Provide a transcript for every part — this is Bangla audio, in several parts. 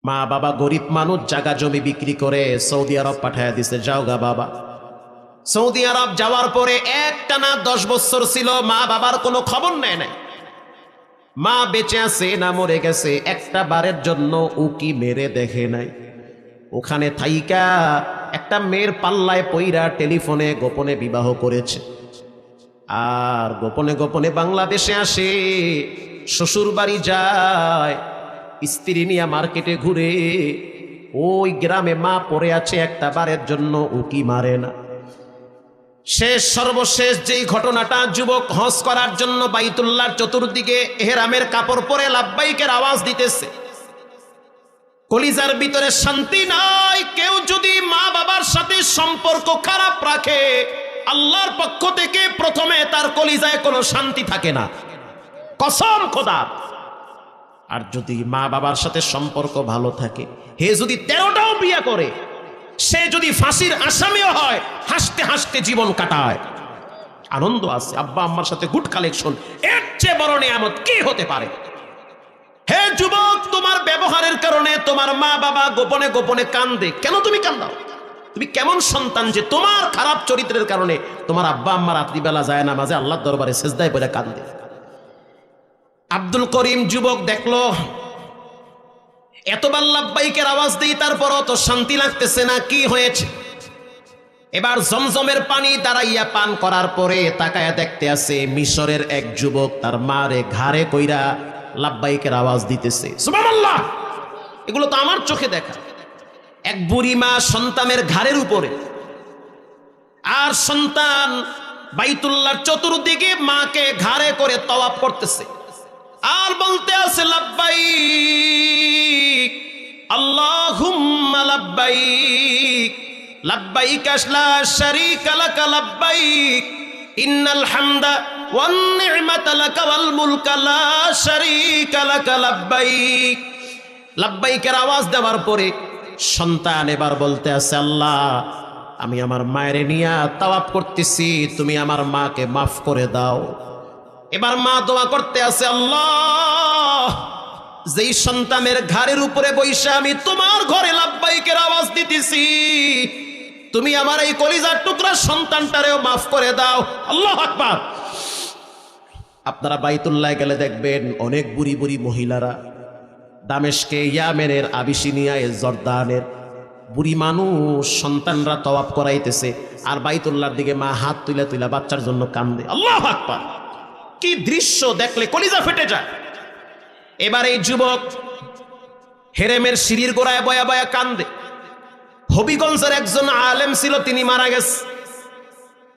মা বাবা গরিব মানুষ, জায়গা জমি বিক্রি করে সৌদি আরব পাঠায় দিছে, যাও গা বাবা। সৌদি আরব যাওয়ার পরে একটানা 10 বছর ছিল, মা বাবার কোনো খবর নেয় নাই। মা বেঁচে আছে না মরে গেছে একটা বারের জন্য উকি মেরে দেখে নাই। ওখানে থাইকা একটা মেয়ের পাল্লায় পইরা টেলিফোনে গোপনে বিবাহ করেছে, আর গোপনে গোপনে বাংলাদেশে আসে, শ্বশুর বাড়ি যায়, স্ত্রী নিয়ে মার্কেটে ঘুরে। ওই গ্রামে মা পড়ে আছে, একটা বারের জন্য উকি মারে না। শেষ সর্বশেষ যেই ঘটনাটা, যুবক হজ করার জন্য বাইতুল্লাহর চতুর্দিকে এহরামের কাপড় পরে লাব্বাইকের আওয়াজ দিতেছে, কলিজার ভিতরে শান্তি নাই। কেউ যদি মা বাবার সাথে সম্পর্ক খারাপ রাখে, আল্লাহর পক্ষ থেকে প্রথমে তার কলিজায় কোনো শান্তি থাকে না, কসম খোদা। আর যদি মা বাবার সাথে সম্পর্ক ভালো থাকে, হে যদি 13টাও বিয়ে করে, সে যদি ফাঁসির আসামিও হয়, হাসতে হাসতে জীবন কাটায়, আনন্দ আছে। আব্বা আম্মার সাথে গুড কালেকশন, এর চেয়ে বড় নিয়ামত কি হতে পারে? হে যুবক, তোমার ব্যবহারের কারণে তোমার মা বাবা গোপনে গোপনে কান্দে। কেন তুমি কান্দাও? তুমি কেমন সন্তান যে তোমার খারাপ চরিত্রের কারণে তোমার আব্বা আম্মা রাত্রিবেলা যায় না মাঝে আল্লাহর দরবারে সেজদায় পড়ে কান্দে? আব্দুল করিম যুবক দেখলো এতবার লাব্বাইকের আওয়াজ দেই, তারপরও তো শান্তি লাগতেছে না, কি হয়েছে? এবার জমজমের পানি দাঁড়াইয়া পান করার পরে তাকায়া দেখতে আছে মিশরের এক যুবক তার মারে ঘাড়ে কইরা লাব্বাইকের আওয়াজ দিতেছে। সুবহানাল্লাহ! এগুলো তো আমার চোখে দেখা। এক বুড়ি মা সন্তানের ঘাড়ের উপরে, আর সন্তান বাইতুল্লাহর চতুর্দিকে মাকে ঘাড়ে করে তওয়াফ করতেছে, আর বলতে আছে লাব্বাইক আল্লাহুম্মা লাব্বাইক লাব্বাইক লা শারীকা লাক লাব্বাইক ইন্নাল হামদা ওয়ান নি'মাতা লাক ওয়াল মুলকা লা শারীকা লাক লাব্বাইক। লাব্বাইকের আওয়াজ দেওয়ার পরে সন্তান এবার বলতে আছে, আল্লাহ আমি আমার মায়ের নিয়ে তাওয়াফ করতেছি, তুমি আমার মাকে মাফ করে দাও। এবার মা দোয়া করতে আছে, আল্লাহ যেই সন্তানের ঘাড়ের উপরে বৈশা আমি তোমার ঘরে লাব্বাইকের আওয়াজ দিতেছি, তুমি আমার এই কলিজার টুকরা সন্তানটারেও মাফ করে দাও। আল্লাহু আকবার! আপনারা বাইতুল্লাহ গেলে দেখবেন অনেক বুড়ি বুড়ি মহিলারা, দামেস্কে, ইয়ামেনের, আবিসিনিয়ায়, জর্দানের বুড়ি মানুষ সন্তানরা তওয়াফ করাইতেছে, আর বাইতুল্লাহর দিকে মা হাত তুলে তুলে বাচ্চার জন্য কান্দে। আল্লাহু আকবার! কি দৃশ্য দেখলে কলিজা ফেটে যায়। এবার এই যুবক হেরেমের সিঁড়ির গোড়ায় বয়া বয়া কান্দে। হবিগঞ্জের একজন আলেম ছিল, তিনি মারা গেছে।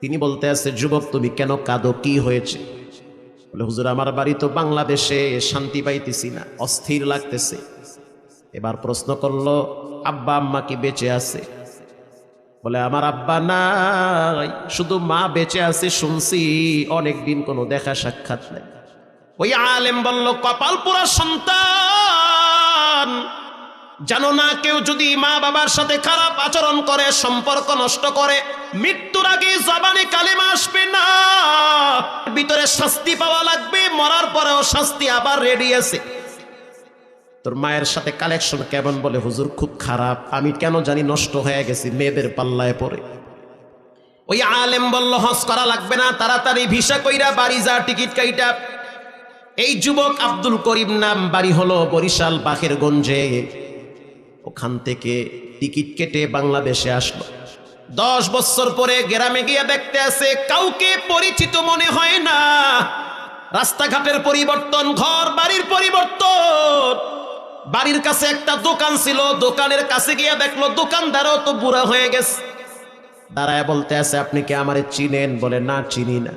তিনি বলতে আছে, যুবক তুমি কেন কাঁদো, কি হয়েছে? বলে, হুজুর আমার বাড়ি তো বাংলাদেশে, শান্তি পাইতেছি না, অস্থির লাগতেছে। এবার প্রশ্ন করলো, আব্বা আম্মা কি বেঁচে আছে? বলে, আমার আব্বা নাই, শুধু মা বেঁচে আছে শুনছি, অনেকদিন কোনো দেখা সাক্ষাৎ নাই। ওই আলেম বলল, কপাল পোড়া সন্তান, জানো না কেউ যদি মা বাবার সাথে খারাপ আচরণ করে, সম্পর্ক নষ্ট করে, মৃত্যুর আগে জবানে কালেমা আসবে না, ভিতরে শাস্তি পাওয়া লাগবে, মরার পরেও শাস্তি আবার রেডি আছে। তোর মায়ের সাথে কালেকশন কেমন? বলে, হুজুর খুব খারাপ, আমি কেন জানি নষ্ট হয়ে গেছি মেয়েদের পাল্লায় পড়ে। ওই আলেম বলল, হজ করা লাগবে না, তাড়াতাড়ি ভিসা কইরা বাড়ি যা, টিকিট কাইটা। এই যুবক আব্দুল করিম নাম, বাড়ি হলো বরিশাল বাকেরগঞ্জে। ওখান থেকে টিকিট কেটে বাংলাদেশে আসলো। 10 বছর পরে গ্রামে গিয়ে দেখতে আছে কাউকে পরিচিত মনে হয় না, রাস্তাঘাটের পরিবর্তন, ঘর বাড়ির পরিবর্তন। বাড়ির কাছে একটা দোকান ছিল, দোকানের কাছে গিয়ে দেখলো দোকানদারও তো বুড়া হয়ে গেছে। দাঁড়ায় বলতে আছে, আপনি কি আমারে চিনেন? বলে, না চিনি না।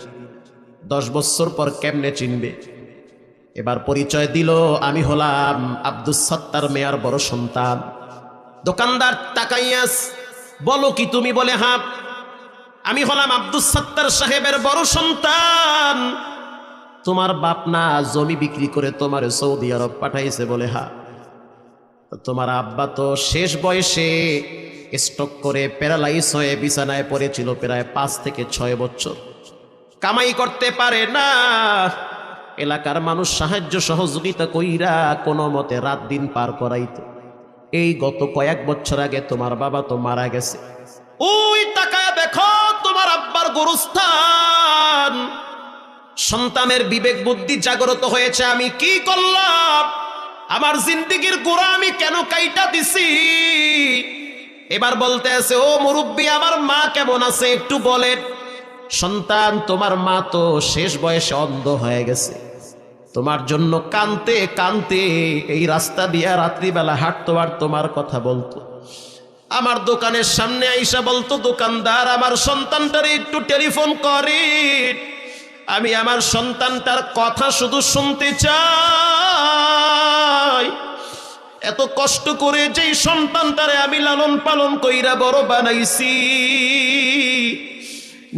10 বছর পর কেমনে চিনবে? এবার পরিচয় দিল, আমি হলাম আব্দুস সত্তার মেয়ার বড় সন্তান। দোকানদার তাকাইয়াস, বলো কি তুমি? বলে, হ্যাঁ আমি হলাম আব্দুস সত্তার সাহেবের বড় সন্তান। তোমার বাপ না জমি বিক্রি করে তোমার সৌদি আরব পাঠাইছে? বলে, হ্যাঁ। তোমার আব্বা তো শেষ বয়সে স্ট্রোক করে প্যারালাইজ হয়ে বিছানায় পড়েছিল প্রায় 5 থেকে 6 বছর, কামাই করতে পারে না। এলাকার মানুষ সাহায্য সহযোগিতা কইরা কোনো মতে রাত দিন পার করাইতো। এই গত কয়েক বছর আগে তোমার বাবা তো মারা গেছে, ওই তাকায় দেখো তোমার আব্বার গোরস্থান। সন্তানের বিবেক বুদ্ধি জাগ্রত হয়েছে, আমি কি করলাম, আমার জিন্দেগির গোড়া আমি কেন কাইটা দিছি। এবার বলতে আছে, ও মুরব্বী আমার মা কেমন আছে একটু বলেন। সন্তান, তোমার মা তো শেষ বয়সে অন্ধ হয়ে গেছে, তোমার জন্য কানতে কানতে এই রাস্তা দিয়া রাত্রিবেলা হাঁটতো আর তোমার কথা বলতো। আমার দোকানের সামনে আইসা বলতো, দোকানদার আমার সন্তানটারে একটু টেলিফোন করে, আমি আমার সন্তানটার কথা শুধু শুনতে চাই। এত কষ্ট করে যেই সন্তানটারে আমি লালন পালন কইরা বড় বানাইছি,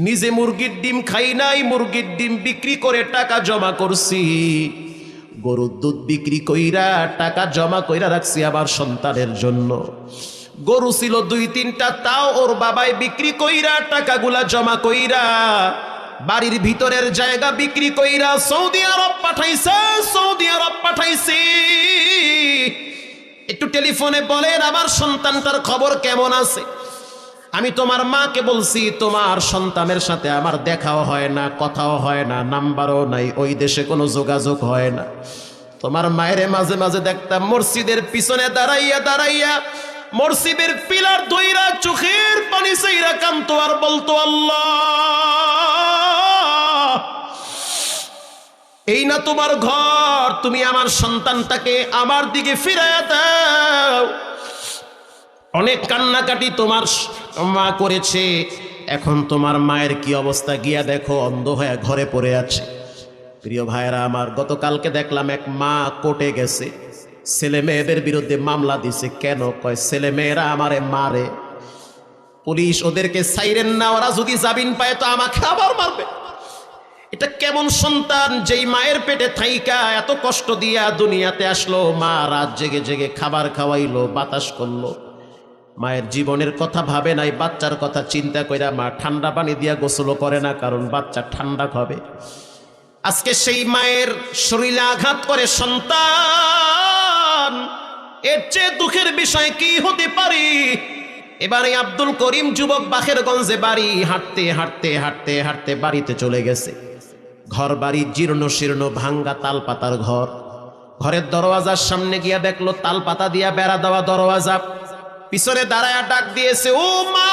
নিজে মুরগির ডিম খাই নাই, মুরগির ডিম বিক্রি করে টাকা জমা করছি, গরুর দুধ বিক্রি কইরা টাকা জমা কইরা রাখছি আমার সন্তানের জন্য। গরু ছিল 2-3টা, তাও ওর বাবাই বিক্রি কইরা টাকাগুলা জমা কইরা বাড়ির ভিতরের জায়গা বিক্রি কইরা সৌদি আরব পাঠাইছে, সৌদি আরব পাঠাইছি। একটু টেলিফোনে বলেন আমার সন্তানটার খবর কেমন আছে। আমি তোমার মাকে বলছি, তোমার সন্তানের সাথে আমার দেখাও হয় না, কথাও হয় না, নাম্বারও নাই, ওই দেশে কোনো যোগাযোগ হয় না। তোমার মায়েরে মাঝে মাঝে দেখতাম মসজিদের পিছনে দাঁড়াইয়া দাঁড়াইয়া মসজিদের পিলার ধইরা চোখের পানি চাইরা কামতো আর বলতো, আল্লাহ এই না তোমার ঘর, তুমি আমার সন্তানটাকে আমার দিকে ফিরাইয়া দাও। অনেক কান্নাকাটি তোমার মা করেছে, এখন তোমার মায়ের কি অবস্থা গিয়া দেখো, অন্ধ হয়ে ঘরে পড়ে আছে। প্রিয় ভাইরা আমার, গতকালকে দেখলাম এক মা কোর্টে গেছে, ছেলে মেয়েদের বিরুদ্ধে মামলা দিছে। কেন? কয় ছেলে মেয়েরা আমারে মারে, পুলিশ ওদেরকে ছাইরেন না, ওরা যদি জামিন পায় তো আমাকে আবার মারবে। এটা কেমন সন্তান, যেই মায়ের পেটে থাইকা এত কষ্ট দিয়া দুনিয়াতে আসলো, মা রাত জেগে জেগে খাবার খাওয়াইলো, বাতাস করলো, মায়ের জীবনের কথা ভাবে নাই, বাচ্চার কথা চিন্তা কইরা মা ঠান্ডা পানি দিয়া গোসলও করে না, কারণ বাচ্চা ঠান্ডা খাবে। আজকে সেই মায়ের শরীরে আঘাত করে সন্তান, এর চেয়ে দুঃখের বিষয় কি হতে পারে। এবারে আব্দুল করিম যুবক বাখেরগঞ্জে বাড়ি, হাঁটতে হাঁটতে হাঁটতে হাঁটতে বাড়িতে চলে গেছে। ঘর বাড়ি জীর্ণ শীর্ণ ভাঙ্গা তালপাতার ঘর, ঘরের দরওয়াজার সামনে গিয়া দেখলো তালপাতা দিয়া বেড়া দেওয়া দরওয়াজা, পিছনে দাঁড়ায় ডাক দিয়েছে, ও মা।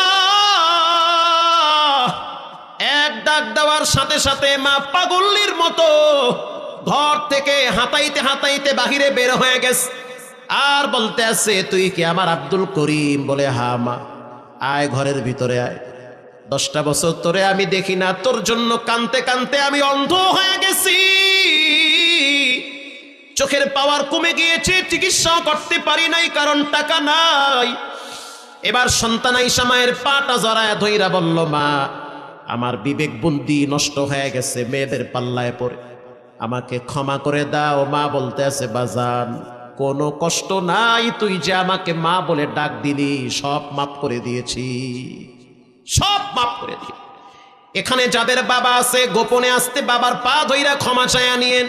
এক ডাক দেওয়ার সাথে সাথে মা পাগলের মতো ঘর থেকে হাঁটাইতে হাঁটাইতে বাহিরে বের হয়ে গেছে, আর বলতে আছে, তুই কি আমার আব্দুল করিম? বলে, হা মা। আয় ঘরের ভিতরে আয়, 10টা বছর তোরে আমি দেখি না, তোর জন্য কানতে কানতে আমি অন্ধ হয়ে গেছি, চোখের পাওয়ার কমে গিয়েছে, চিকিৎসা করতে পারি নাই, কারণ টাকা নাই। এবার সন্তান আইসা মায়ের পাটা জড়ায় ধইরা বলল, মা আমার বিবেক বুদ্ধি নষ্ট হয়ে গেছে, মেয়েদের পাল্লায় পড়ে, আমাকে ক্ষমা করে দাও। মা বলতে আছে, বাজান কোনো কষ্ট নাই, তুই যে আমাকে মা বলে ডাক দিলি, সব মাফ করে দিয়েছি, সব মাফ করে দিই। এখানে যাদের বাবা আছে, গোপনে আসতে বাবার পা ধইরা ক্ষমা চায়া নিয়েন।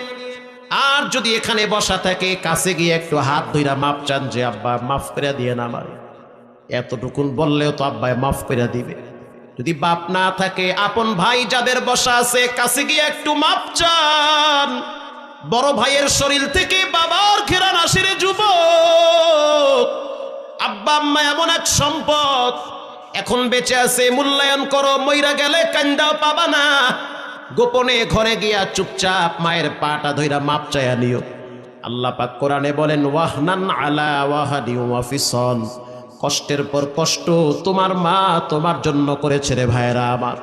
আর যদি এখানে বসা থাকে, কাছে গিয়ে একটু হাত ধইরা মাপ চান, যে আব্বা মাফ করে দিয়ে না, আমার এতটুকুন বললেও তো আব্বাই মাফ করে দিবে। যদি বাপ না থাকে, আপন ভাই যাদের বসা আছে, কাছে গিয়ে একটু মাপ চান। বড় ভাইয়ের শরীর থেকে বাবার ঘেরান আসে রে যুবক। আব্বা আম্মা এমন এক সম্পদ, এখন বেঁচে আছে, মূল্যায়ন করো, মইরা গেলে কান্দাও পাবা না। গোপনে ঘরে গিয়া চুপচাপ মায়ের পাটা ধইরা মাপ চায়া নিও। আল্লাহ পাক কোরআনে বলেন, ওয়াহনান আলা ওয়াহাদি ওয়া ফিসল, কষ্টের পর কষ্ট তোমার মা তোমার জন্য করেছে রে ভাইরা আমার।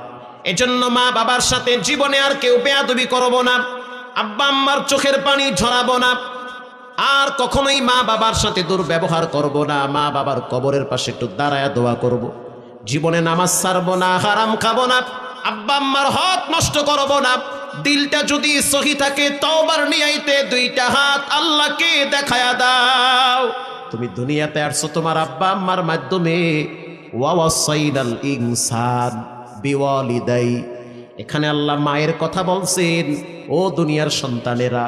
এজন্য মা বাবার সাথে জীবনে আর কেউ বেয়াদবি করব না, আব্বা আম্মার চোখের পানি ঝরাবো না, আর কখনোই মা বাবার সাথে দুর্ব্যবহার করব না। মা বাবার কবরের পাশে একটু দাঁড়ায় দোয়া করব। জীবনে নামাজ ছাড়বো না, হারাম খাবো না, আব্বা আম্মার হক নষ্ট করব না। দিলটা যদি সহি থাকে, তওবার নিয়াইতে 2টা হাত আল্লাহকে দেখায়া দাও, তুমি দুনিয়াতে আসছো তোমার আব্বা আম্মার মাধ্যমে। ওয়াসাইনাল ইনসান বিওয়ালিদাই, এখানে আল্লাহ মায়ের কথা বলছেন। ও দুনিয়ার সন্তানেরা,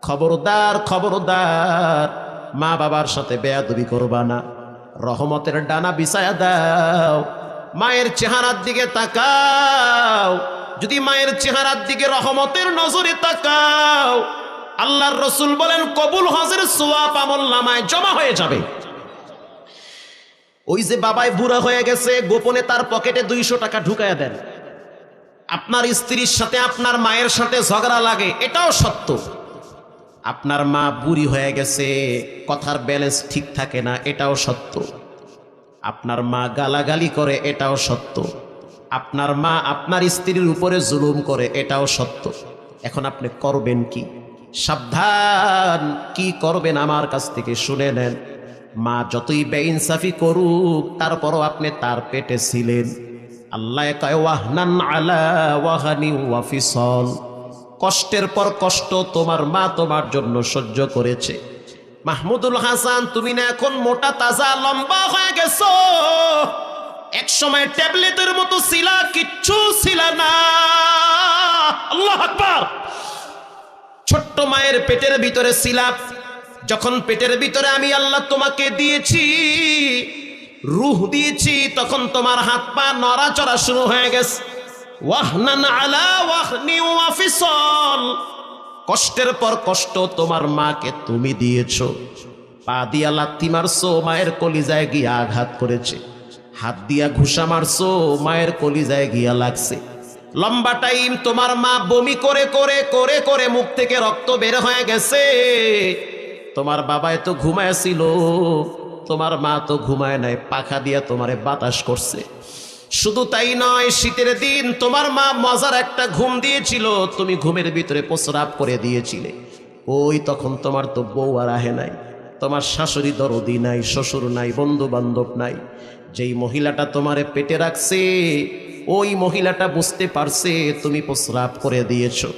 খবরদার খবরদার, মা বাবার সাথে বেয়াদবি করবা না, রহমতের ডানা বিছায়া দাও, মায়ের চেহারার দিকে তাকাও। যদি মায়ের চেহারার দিকে রহমতের নজরে তাকাও, আল্লাহর রাসূল বলেন কবুল হজের সওয়াব আমলনামায় জমা হয়ে যাবে। ওই যে বাবাই বুড়া হয়ে গেছে, গোপনে তার পকেটে 200 টাকা ঢুকায়া দেন। আপনার স্ত্রীর সাথে আপনার মায়ের সাথে ঝগড়া লাগে, এটাও সত্য। আপনার মা বুড়ি হয়ে গেছে, কথার ব্যালেন্স ঠিক থাকে না, এটাও সত্য। আপনার মা গালাগালি করে, এটাও সত্য। আপনার মা আপনার স্ত্রীর উপরে জুলুম করে, এটাও সত্য। এখন আপনি করবেন কি? সাবধান, কি করবেন আমার কাছ থেকে শুনে নেন। মা যতই বেইনসাফি করুক, তারপরও আপনি তার পেটে ছিলেন। আল্লাহ কয় ওয়াহনান আলা ওয়াহানি ওয়া ফিসল, কষ্টের পর কষ্ট তোমার মা তোমার জন্য সহ্য করেছে। মাহমুদুল হাসান, তুমি না এখন মোটা তাজা লম্বা হয়ে গেছো, এক সময় ট্যাবলেটের মতো ছিলা, কিচ্ছু ছিল না। আল্লাহু আকবার। ছোট্ট মায়ের পেটের ভিতরে ছিলা, যখন পেটের ভিতরে আমি আল্লাহ তোমাকে দিয়েছি, রূহ দিয়েছি, তখন তোমার হাত পা নড়াচড়া শুরু হয়ে গেছে। ওয়াহনান আলা ওয়াহনি ওয়া ফিসল, কষ্টের পর কষ্ট তোমার মাকে তুমি দিয়েছো। পা দিয়া লাথি মারছো, মায়ের কলিজায় গিয়া আঘাত করেছে। হাত দিয়া ঘুষা মারছো, মায়ের কলিজায় গিয়া লাগছে। লম্বা টাইম তোমার মা বমি করে করে করে করে মুখ থেকে রক্ত বের হয়ে গেছে। তোমার বাবাই তো ঘুমায়ছিল, তোমার মা তো ঘুমায় নাই, পাখা দিয়া তোমারে বাতাস করছে। শুধু তাই নয়, শীতের দিন তোমার মা মজার একটা ঘুম দিয়েছিল, তুমি ঘুমের ভিতরে প্রস্রাব করে দিয়েছিলে। ওই তখন তোমার তো বউ আর আহে নাই, তোমার শাশুড়ি দরদি নাই, শ্বশুর নাই, বন্ধু বান্ধব নাই। যেই মহিলাটা তোমারে পেটে রাখছে, ওই মহিলাটা বুঝতে পারছে তুমি প্রস্রাব করে দিয়েছো।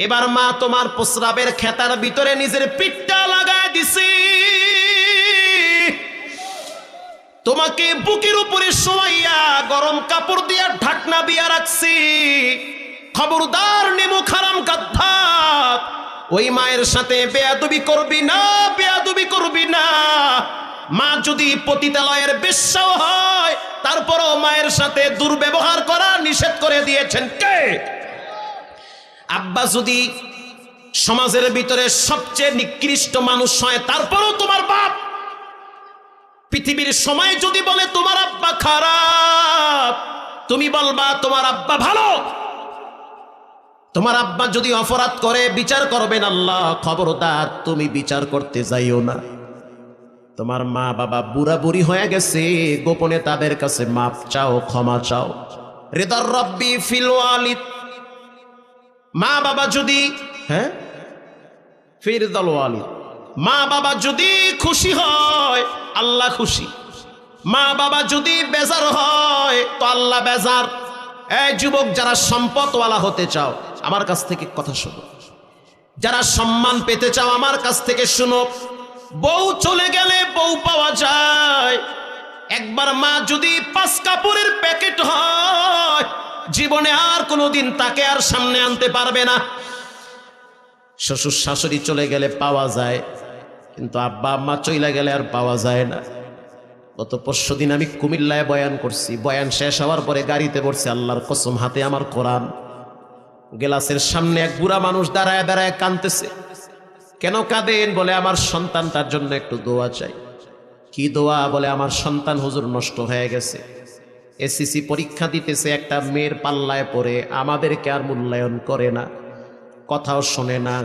এবার মা তোমার প্রস্রাবের খেতার ভিতরে নিজের পিঠটা লাগায় দিছে, তোমাকে বুকের উপরে শোয়াইয়া গরম কাপড় দিয়া ঢাকনা দিয়া রাখছি। খবরদার নেমুখ হারাম গাদ্দার, ওই মায়ের সাথে বেয়াদবি করবি না, বেয়াদবি করবি না। মা যদি পতিতালয়ের বেশ্যাও হয়, তারপরও মায়ের সাথে দুর্ব্যবহার করা নিষেধ করে দিয়েছেন কে? আব্বা যদি সমাজের ভিতরে সবচেয়ে নিকৃষ্ট মানুষ হয়, তারপরও তোমার বাপ। পৃথিবীর সময় যদি বলে তোমার আব্বা খারাপ, তুমি বলবা তোমার আব্বা ভালো। তোমার আব্বা যদি অপরাধ করে, বিচার করবেন আল্লাহ, খবরদার তুমি বিচার করতে যাইও না। তোমার মা বাবা বুড়া বুড়ি হয়ে গেছে, গোপনে তাদের কাছে মাপ চাও, ক্ষমা চাও। রিদার রব্বি ফিল ওয়ালিদ, মা বাবা যদি ফিরদাল ওয়ালিদ, মা বাবা যদি খুশি হয়, আল্লাহ খুশি। মা বাবা যদি বেজার হয়, তো আল্লাহ বেজার। এই যুবক, যারা সম্পদওয়ালা হতে চাও, আমার কাছ থেকে কথা শোনো। যারা সম্মান পেতে চাও, আমার কাছ থেকে শুনো। বউ চলে গেলে বউ পাওয়া যায়। একবার মা যদি 5 কাপড়ের প্যাকেট হয়, জীবনে আর কোনোদিন তাকে আর সামনে আনতে পারবে না। শ্বশুর শাশুড়ি চলে গেলে পাওয়া যায়, কিন্তু আব্বা আম্মা চলে গেলে আর পাওয়া যায় না। গত পরশুদিন আমি কুমিল্লায় বয়ান করছি, বয়ান শেষ হওয়ার পরে গাড়িতে বসছি, আল্লাহর কসম হাতে আমার কোরআন। গ্লাসের সামনে এক বুড়া মানুষ দাঁড়ায় দাঁড়ায় কাঁদতেছে। কেন কাঁদেন? বলে আমার সন্তানটার জন্য একটু দোয়া চাই। কি দোয়া? বলে আমার সন্তান হুজুর নষ্ট হয়ে গেছে, এসএসসি পরীক্ষা দিতেছে, একটা মেয়ের পাল্লায় পড়ে আমাদেরকে আর মূল্যায়ন করে না, কথাও শোনে না।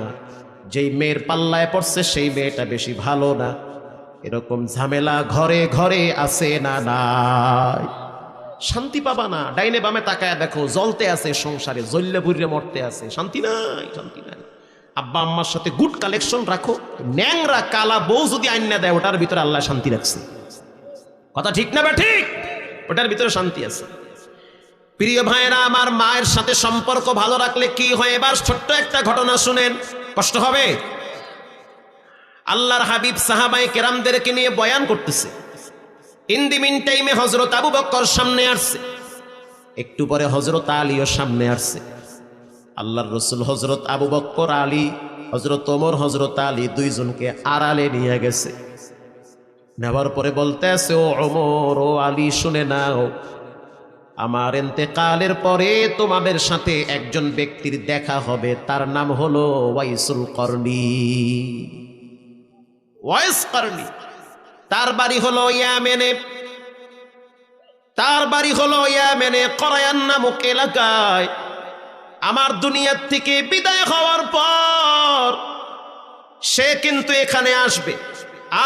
যেই মেয়ের পাল্লায় পড়ছে সেই মেয়েটা বেশি ভালো না। এরকম ঝামেলা ঘরে ঘরে আছে না নাই? শান্তি পাবা না। ডাইনে বামে তাকায় দেখো, জ্বলতে আছে সংসারে, জ্বললে বুড়ে মরতে আছে, শান্তি নাই, শান্তি নাই। আব্বা আম্মার সাথে গুড কালেকশন রাখো, ন্যাংরা কালা বউ যদি আইনা দেয়, ওটার ভিতরে আল্লাহ শান্তি রাখছে। কথা ঠিক না? ঠিক, ওটার ভিতরে শান্তি আছে। প্রিয় ভাইরা আমার, মায়ের সাথে সম্পর্ক ভালো রাখলে কি হয়? এবার ছোট্ট একটা ঘটনা শুনেন, কষ্ট হবে। আল্লাহর হাবিব সাহাবায়ে কেরামদেরকে নিয়ে বয়ান করতেছে। ইন দি মিন টাইমে হযরত আবু বকর সামনে আসছে, একটু পরে হযরত আলীও সামনে আসছে। আল্লাহর রাসূল হযরত আবু বকর, আলী, হযরত ওমর, হযরত আলী দুইজনকে আড়ালে নিয়ে গেছে। নেওয়ার পরে বলতে আছে, ও ওমর, ও আলী, শুনে নাও, আমার ইন্তেকালের পরে তোমাদের সাথে একজন ব্যক্তির দেখা হবে, তার নাম হলো ওয়াইসুল করনি। ওয়াইস করনি, তার বাড়ি হলো ইয়ামেনে, তার বাড়ি হলো ইয়ামেনে করায়ান নামক এলাকায়। আমার দুনিয়ার থেকে বিদায় হওয়ার পর সে কিন্তু এখানে আসবে,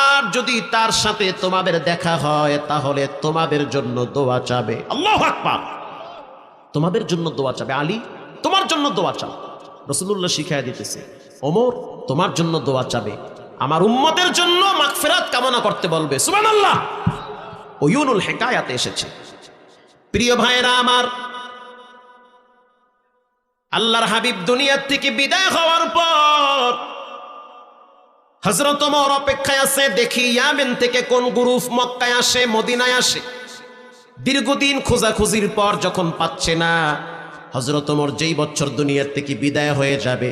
আর যদি তার সাথে তোমাদের দেখা হয় তাহলে তোমাদের জন্য দোয়া চাবে। আল্লাহু আকবার, তোমাদের জন্য দোয়া চাবে। আলী, তোমার জন্য দোয়া চাও। রাসূলুল্লাহ শিখায়া দিতেছে, ওমর, তোমার জন্য দোয়া চাবে, আমার উম্মতের জন্য মাগফিরাত কামনা করতে বলবে। সুবহানাল্লাহ। ওয়ুনুল হিকায়াতে এসেছে। প্রিয় ভাইরা আমার, আল্লাহর হাবিব দুনিয়ার থেকে বিদায় হওয়ার পর হযরত ওমর অপেক্ষায় আছে, দেখি ইয়ামেন থেকে কোন গ্রুপ মক্কায় আসে, মদিনায় আসে। দীর্ঘদিন খোঁজাখুঁজির পর যখন পাচ্ছে না, হযরত ওমর যেই বছর দুনিয়ার থেকে বিদায় হয়ে যাবে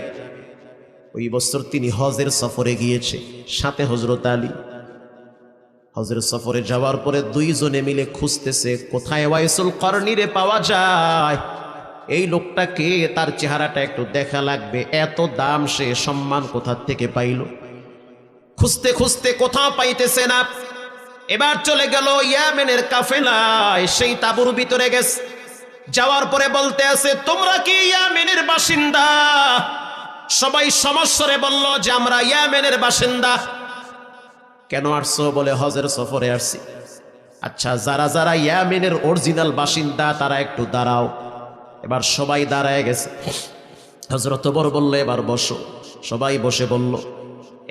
ওই বছর তিনি হজের সফরে গিয়েছে, সাথে হযরত আলী। হজের সফরে যাওয়ার পরে দুইজনে মিলে খুঁজতেছে কোথায় ওয়াইসুল করনিরে পাওয়া যায়, এই লোকটাকে, তার চেহারাটা একটু দেখা লাগবে, এত দাম, সে সম্মান কোথা থেকে পাইল। খুঁজতে খুঁজতে কোথাও পাইতেছে না। এবার চলে গেল ইয়ামেনের কাফেলায়, সেই তাঁবুর ভিতরে গেছে। যাওয়ার পরে বলতে আছে, তোমরা কি ইয়ামেনের বাসিন্দা? সবাই সমস্বরে বলল যে আমরা ইয়ামেনের বাসিন্দা। কেন আসছো? বলে হজের সফরে আসছি। আচ্ছা, যারা যারা ইয়ামেনের অরিজিনাল বাসিন্দা তারা একটু দাঁড়াও। এবার সবাই দাঁড়ায় গেছে। হযরত ওমর বলল, এবার বসো। সবাই বসে বলল।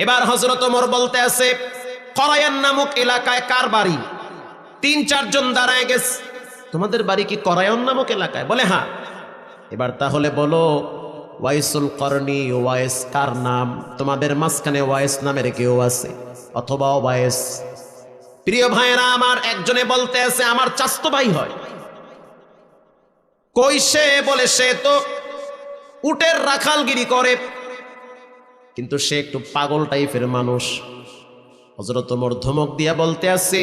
এবার হযরত ওমর বলতে আছে, করায়ান নামক এলাকায় কার বাড়ি? ৩-৪ জন দাঁড়ায় গেছে। তোমাদের বাড়ি কি করায়ান নামক এলাকায়? বলে হ্যাঁ। এবার তাহলে বলো, ওয়াইসুল করনি, ওয়াইস কার নাম? তোমাদের মাঝখানে ওয়াইস নামের কেউ আছে অথবা ওয়াইস? প্রিয় ভাইরা আমার, একজনে বলতে আছে আমার চাচতো ভাই হয়। কই সে? বলে সে তো উটের রাখালগিরি করে, কিন্তু সে একটু পাগল টাইপের মানুষ। হযরত ওমর ধমক দিয়া বলতে আছে,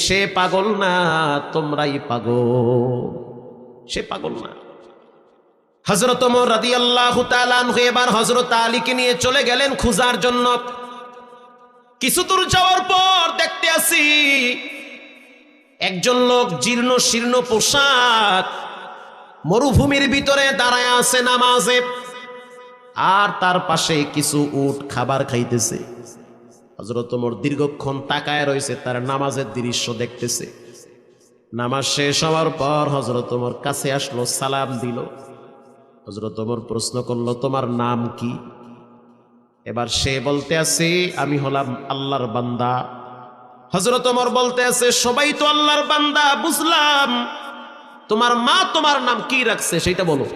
সে পাগল না, তোমরাই পাগল, সে পাগল না। হযরত ওমর রাদিয়াল্লাহু তাআলা আনহু এবার হযরত আলীকে নিয়ে চলে গেলেন খোঁজার জন্য। কিছু দূর যাওয়ার পর দেখতে আসি একজন লোক জীর্ণ শীর্ণ পোশাক, মরুভূমির ভিতরে দাঁড়ায় আছে নামাজে, আর তার পাশে কিছু উট খাবার খাইতেছে। হযরত ওমর দীর্ঘক্ষণ তাকায় রয়েছে, তার নামাজের দৃশ্য দেখতেছে। নামাজ শেষ হওয়ার পর হযরত ওমর কাছে আসলো, সালাম দিল। হযরত ওমর প্রশ্ন করলো, তোমার নাম কি? এবার সে বলতে আছে, আমি হলাম আল্লাহর বান্দা। হযরত ওমর বলতে আছে, সবাই তো আল্লাহর বান্দা, বুঝলাম, তোমার মা তোমার নাম কি রাখছে সেটা বলো।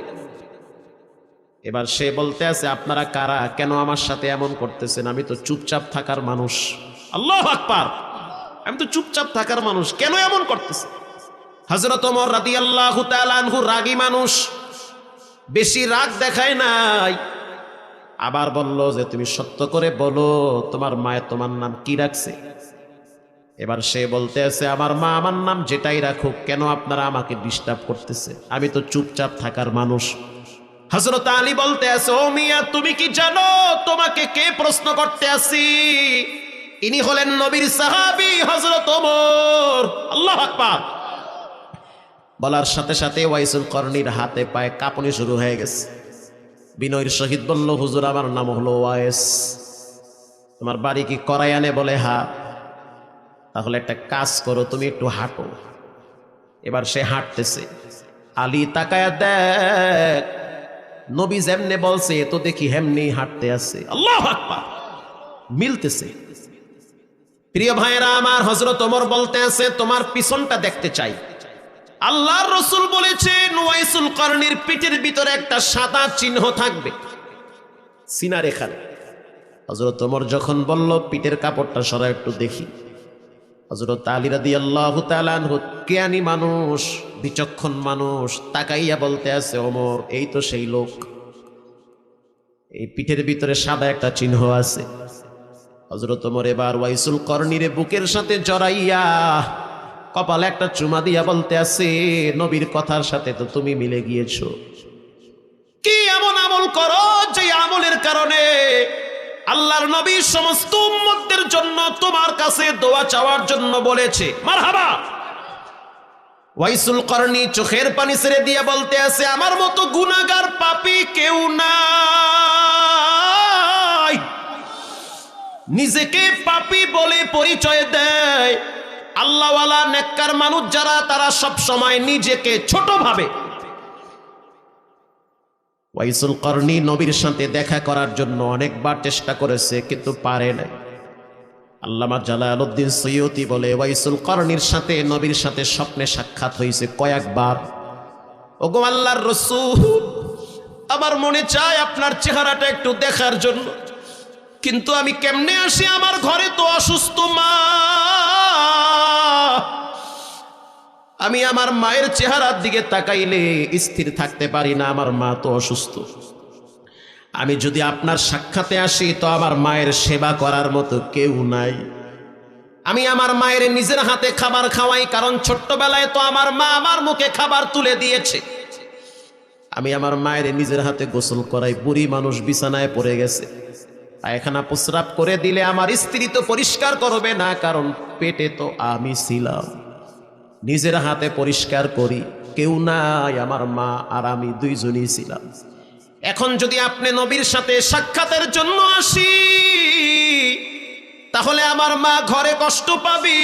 এবার সে বলতে আছে, আপনারা কারা? কেন আমার সাথে এমন করতেছেন? আমি তো চুপচাপ থাকার মানুষ। আল্লাহু আকবার, আমি তো চুপচাপ থাকার মানুষ, কেন এমন করতেছে? হযরত ওমর রাদিয়াল্লাহু তাআলা আনহু রাগী মানুষ, বেশি রাগ দেখায় নাই। আবার বলল যে তুমি সত্য করে বলো, তোমার মায়ের তোমার নাম কি রাখছে? এবার সে বলতে আছে, আমার মা আমার নাম যেটাই রাখুক, কেন আপনারা আমাকে ডিস্টার্ব করতেছে? আমি তো চুপচাপ থাকার মানুষ। হযরত আলী বলতে আছে, ও মিয়া, তুমি কি জানো তোমাকে কে প্রশ্ন করতে আসি? ইনি হলেন নবীর সাহাবী হযরত ওমর। আল্লাহু আকবার। বলার সাথে সাথে ওয়াইসুল করনির হাতে পায়ে কাঁপুনি শুরু হয়ে গেছে। বিনয়ের সহিত বলল, হুজুর, আমার নাম হলো ওয়াইস। তোমার বাড়ি কি করায়ানে? বলে হ্যাঁ। তাহলে একটা কাজ করো, তুমি একটু হাঁটো। এবার সে হাঁটতেছে। আলী তাকায়া দেখ, নবী যেমনে বলছে তো দেখি হেমনি হাঁটতে আছে। আল্লাহু আকবার, মিলতেছে। প্রিয় ভাইরা আমার, হযরত ওমর বলতে আছে, তোমার পিছনটা দেখতে চাই। আল্লাহর রাসূল বলেছেন, ওয়াইসুল করনির পিঠের ভিতরে একটা সাদা চিহ্ন থাকবে, সিনার এখানে। হযরত ওমর যখন বলল পিঠের কাপড়টা সরা একটু দেখি, হযরত আলী রাদিয়াল্লাহু তাআলা আনহু জ্ঞানী মানুষ, বিচক্ষণ মানুষ, তাকাইয়া বলতে আছে, ওমর, এই তো সেই লোক, এই পিঠের ভিতরে সাদা একটা চিহ্ন আছে। হযরত ওমর এবার ওয়াইসুল করনীরে বুকের সাথে জড়াইয়া কপালে একটা চুমা দিয়া বলতে আছে, নবীর কথার সাথে তো তুমি মিলে গিয়েছো। কি এমন আমল করো যে আমলের কারণে আল্লাহর নবী সমস্ত উম্মতদের জন্য তোমার কাছে দোয়া চাওয়ার জন্য বলেছে? মারহাবা। ওয়াইসুল করনী চোখের পানি ছেড়ে দিয়ে বলতে আছে, আমার মতো গুনাহগার পাপী কেউ নাই। নিজেকে পাপী বলে পরিচয় দেয় আল্লাহওয়ালা নেককার মানুষ যারা, তারা সব সময় নিজেকে ছোট ভাবে। ওয়াইসুল করনী নবীর সাথে দেখা করার জন্য অনেকবার চেষ্টা করেছে, কিন্তু পারে নাই। আল্লামা জালালউদ্দিন সৈয়দী বলে, ওয়াইসুল করনীর সাথে নবীর সাথে স্বপ্নে সাক্ষাৎ হয়েছে কয়েকবার। ওগো আল্লাহর রাসূল, আমার মনে চায় আপনার চেহারাটা একটু দেখার জন্য, কিন্তু আমি কেমনে আসি? আমার ঘরে তো অসুস্থ মা, আমি আমার মায়ের চেহারার দিকে তাকাইলে স্থির থাকতে পারি না, আমার মা তো অসুস্থ। আমি যদি আপনার সাক্ষাতে আসি তো আমার মায়ের সেবা করার মতো কেউ নাই। আমি আমার মায়ের নিজের হাতে খাবার খাওয়াই, কারণ ছোট্টবেলায় তো আমার মা আমার মুখে খাবার তুলে দিয়েছে। আমি আমার মায়ের নিজের হাতে গোসল করাই। বুড়ি মানুষ বিছানায় পড়ে গেছে, পায়খানা প্রস্রাব করে দিলে আমার স্ত্রী তো পরিষ্কার করবে না, কারণ পেটে তো আমি ছিলাম। নিজের হাতে পরিষ্কার করি, কেউ নাই, আমার মা আর আমি দুইজনই ছিলাম। এখন যদি আপনি নবীর সাথে সাক্ষাতের জন্য আসি, তাহলে আমার মা ঘরে কষ্ট পাবি।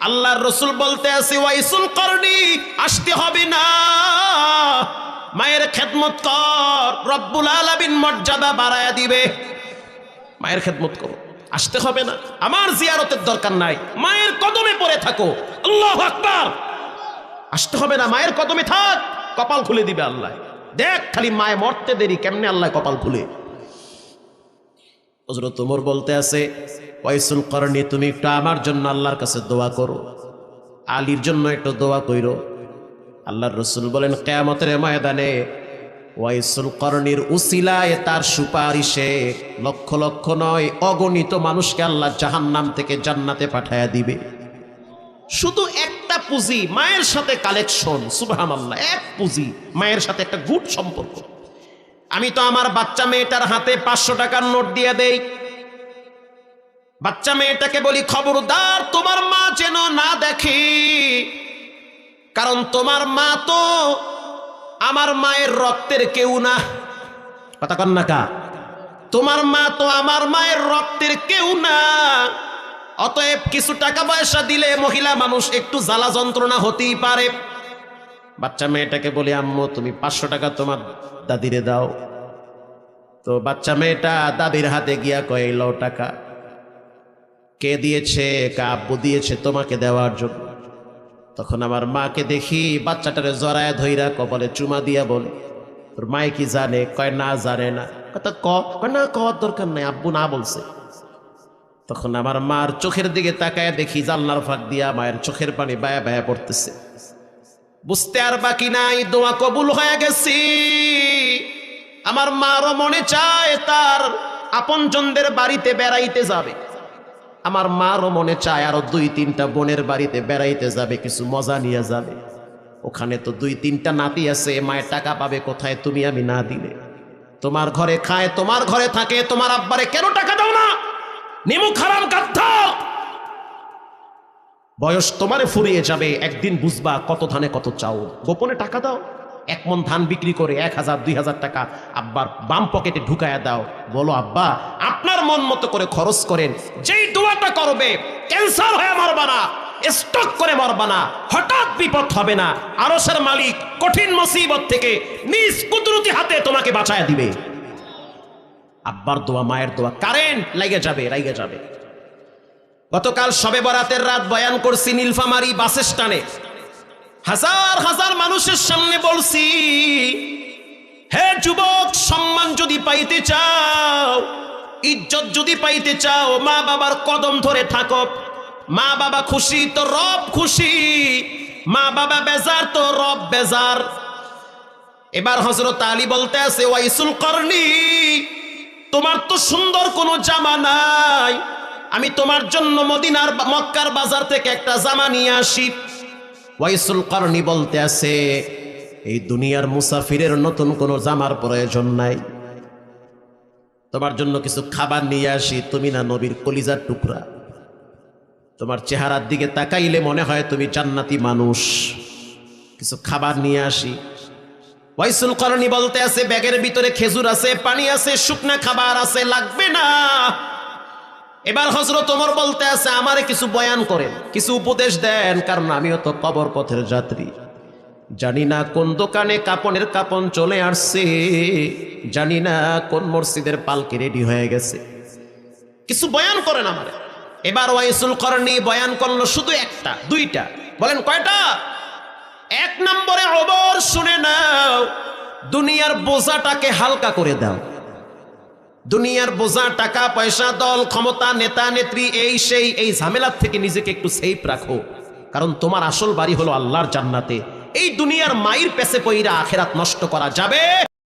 আল্লাহর রাসূল বলতে আছে, ওয়াইসুল করনী আসতে হবে না, মায়ের খেদমত কর, রব্বুল আলামিন মর্যাদা বাড়ায়া দিবে। মায়ের খেদমত করো, আসতে হবে না, আমার জিয়ারতের দরকার নাই, মায়ের কদমে পড়ে থাকো। আল্লাহু আকবার। আসতে হবে না, মায়ের কদমে থাক, কপাল খুলে দিবে আল্লাহ। দেখ খালি মায়ে মরতে দেরি কেমনে আল্লাহ কপাল খুলে। হযরত ওমর বলতে আছে, ওয়াইসুল করনী তুমি একটু আমার জন্য আল্লাহর কাছে দোয়া করো, আলীর জন্য একটু দোয়া কইরো। আল্লাহর রাসূল বলেন, কিয়ামতের ময়দানে ওয়াইসুল করনীর উসিলায়, তার সুপারিশে লক্ষ লক্ষ নয় অগণিত মানুষকে আল্লাহ জাহান্নাম থেকে জান্নাতে পাঠায়া দিবে। শুধু একটা পুঁজি, মায়ের সাথে কালেকশন। সুবহানাল্লাহ, এক পুঁজি, মায়ের সাথে একটা গুড সম্পর্ক। আমি তো আমার বাচ্চা মেয়েটার হাতে 500 টাকার নোট দিয়ে দেই। বাচ্চা মেয়েটাকে বলি, খবরদার তোমার মা যেন না দেখে, কারণ তোমার মা তো আমার মায়ের রক্তের কেউ না। কথা কন না কা? তোমার মা তো আমার মায়ের রক্তের কেউ না। অতএব কিছু টাকা পয়সা দিলে মহিলা মানুষ একটু জ্বালা যন্ত্রণা হতেই পারে। বাচ্চা মেয়েটাকে বলি, আম্মু তুমি 500 টাকা তোমার দাদিরে দাও। তো বাচ্চা মেয়েটা দাদির হাতে গিয়া কয়, লও টাকা। কে দিয়েছে? আব্বু দিয়েছে তোমাকে দেওয়ার জন্য। তখন আমার মাকে দেখি বাচ্চাটারে জড়ায় ধইরা কপালে চুমা দিয়া বল, তোর মায়ে কি জানে? কয় না, জানে না। কথা কয় না, কওয়ার দরকার নাই, আব্বু না বলছে। তখন আমার মার চোখের দিকে তাকায় দেখি জানলার ফাঁক দিয়া মায়ের চোখের পানি বায়া বায়া পড়তেছে। বুঝতে আর বাকি নাই, দোয়া কবুল হয়ে গেছি। আমার মারও মনে চায় তার আপনজনদের বাড়িতে বেড়াইতে যাবে। আমার মারও মনে চায় আরো 2-3টা বোনের বাড়িতে বেড়াইতে যাবে, কিছু মজা নিয়ে যাবে। ওখানে তো 2-3টা নাতি আছে, মায়ের টাকা পাবে কোথায় তুমি আমি না দিলে? তোমার ঘরে খায়, তোমার ঘরে থাকে, তোমার আব্বারে কেন টাকা দাও না? নিমুখ হারাম গাদ্ধা, বয়স তোমারে ফুরিয়ে যাবে, একদিন বুঝবা কত ধানে কত চাও। গোপনে টাকা দাও, 1 মণ ধান বিক্রি করে 1000-2000 টাকা আব্বার বাম পকেটে ঢুকায়া দাও। বলো, আব্বা আপনার মন মতো করে খরচ করেন, যেই দোয়াটা করবে ক্যান্সার হয়ে মরবা না, স্ট্রোক করে মরবা না, হঠাৎ বিপদ হবে না, আরশের মালিক কঠিন মুসিবত থেকে নিজ কুদরতি হাতে তোমাকে বাঁচায়া দিবে। আব্বার দোয়া, মায়ের দোয়া কারেন্ট লাগে যাবে, রাইগে যাবে। গতকাল শবে বরাতের রাত বয়ান করছি নীলফামারী বাস স্ট্যান্ডে। হাজার হাজার মানুষের সামনে বলছি, হে যুবক, সম্মান যদি পাইতে চাও, ইজ্জত যদি পাইতে চাও, মা বাবার কদম ধরে থাকো। মা বাবা খুশি তো রব খুশি, মা বাবা বেজার তো রব বেজার। এবার হযরত আলী বলতে আছে, ওয়াইসুল করনী তোমার তো সুন্দর কোনো জামা নাই, আমি তোমার জন্য মদিনার মক্কার বাজার থেকে একটা জামা নিয়ে আসি। ওয়াইসুল কারনী বলতে আছে, এই দুনিয়ার মুসাফিরের নতুন কোনো জামার প্রয়োজন নাই, তোমার জন্য কিছু খাবার নিয়ে আসি। তুমি না নবীর কলিজার টুকরা, তোমার চেহারার দিকে তাকাইলে মনে হয় তুমি জান্নাতি মানুষ, কিছু খাবার নিয়ে আসি। ওয়াইসুল কারনী বলতে আছে, ব্যাগের ভিতরে খেজুর আছে, পানি আছে, শুকনা খাবার আছে, লাগবে না। এবার হযরত ওমর বলতে আছে, আমারে কিছু বয়ান করেন, কিছু উপদেশ দেন, কারণ আমিও তো কবর পথের যাত্রী, জানি না কোন দোকানে কাপনের কাপন চলে আসছে, জানি না কোন মসজিদের পালকি রেডি হয়ে গেছে, কিছু বয়ান করেন আমারে। এবার ওয়াইসুল কারনী বয়ান করলো শুধু একটা, দুইটা। বলেন কয়টা? এক নম্বরে, ওমর শুনে নাও, দুনিয়ার বোঝাটাকে হালকা করে দাও। দুনিয়ার বোঝা, টাকা পয়সা, দল ক্ষমতা, নেতা নেত্রী, এই সেই, এই ঝামেলার থেকে নিজেকে একটু সেফ রাখো, কারণ তোমার আসল বাড়ি হলো আল্লাহর জান্নাতে। এই দুনিয়ার মায়ের পেছে পইরা আখেরাত নষ্ট করা যাবে